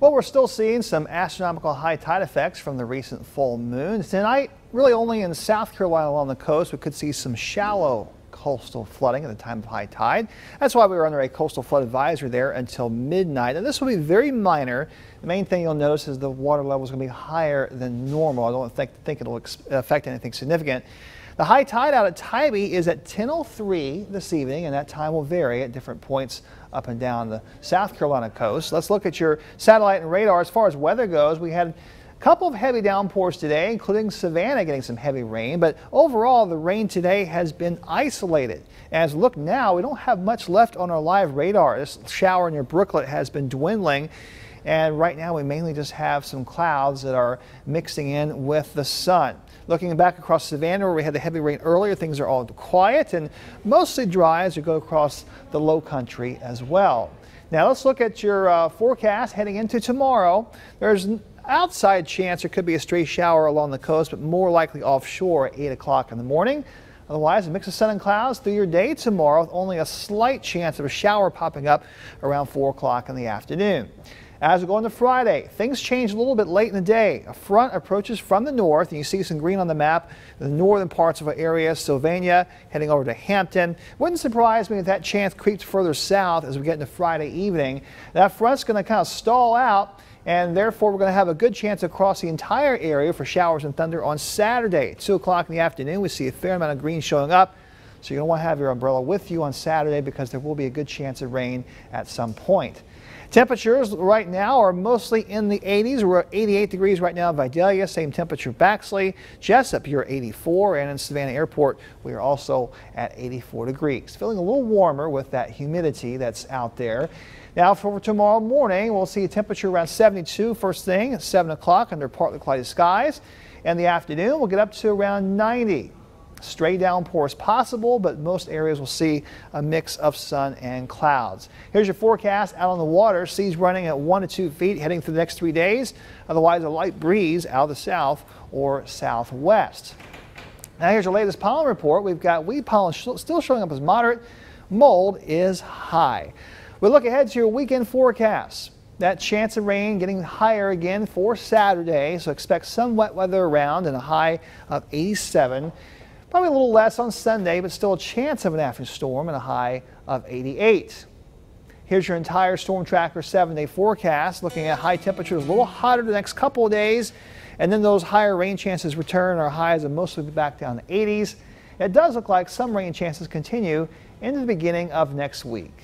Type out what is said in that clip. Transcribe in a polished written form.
Well, we're still seeing some astronomical high tide effects from the recent full moon. Tonight, really only in South Carolina along the coast, we could see some shallow coastal flooding at the time of high tide. That's why we were under a coastal flood advisory there until midnight. And this will be very minor. The main thing you'll notice is the water level is going to be higher than normal. I don't think it'll affect anything significant. The high tide out at Tybee is at 10:03 this evening, and that time will vary at different points up and down the South Carolina coast. Let's look at your satellite and radar. As far as weather goes, we had a couple of heavy downpours today, including Savannah getting some heavy rain, but overall the rain today has been isolated. As look now, we don't have much left on our live radar. This shower near Brooklet has been dwindling. And right now we mainly just have some clouds that are mixing in with the sun. Looking back across Savannah where we had the heavy rain earlier, things are all quiet and mostly dry as you go across the low country as well. Now let's look at your forecast heading into tomorrow. There's an outside chance there could be a stray shower along the coast, but more likely offshore at 8 o'clock in the morning. Otherwise, a mix of sun and clouds through your day tomorrow with only a slight chance of a shower popping up around 4 o'clock in the afternoon. As we go into Friday, things change a little bit late in the day. A front approaches from the north, and you see some green on the map, the northern parts of our area, Sylvania, heading over to Hampton. Wouldn't surprise me if that chance creeps further south as we get into Friday evening. That front's going to kind of stall out, and therefore we're going to have a good chance across the entire area for showers and thunder on Saturday. At 2 o'clock in the afternoon, we see a fair amount of green showing up. So you're going to want to have your umbrella with you on Saturday because there will be a good chance of rain at some point. Temperatures right now are mostly in the 80s. We're at 88 degrees right now in Vidalia, same temperature Baxley, Jessup, you're 84, and in Savannah Airport, we are also at 84 degrees. Feeling a little warmer with that humidity that's out there. Now for tomorrow morning, we'll see a temperature around 72 first thing at 7 o'clock under partly cloudy skies. In the afternoon, we'll get up to around 90. Stray downpours possible, but most areas will see a mix of sun and clouds. Here's your forecast out on the water. Seas running at 1 to 2 feet heading through the next 3 days. Otherwise, a light breeze out of the south or southwest. Now here's your latest pollen report. We've got wheat pollen still showing up as moderate. Mold is high. We look ahead to your weekend forecast. That chance of rain getting higher again for Saturday, so expect some wet weather around and a high of 87. Probably a little less on Sunday, but still a chance of an afternoon storm and a high of 88. Here's your entire Storm Tracker 7-day forecast. Looking at high temperatures, a little hotter the next couple of days, and then those higher rain chances return. Our highs will mostly be back down to 80s. It does look like some rain chances continue into the beginning of next week.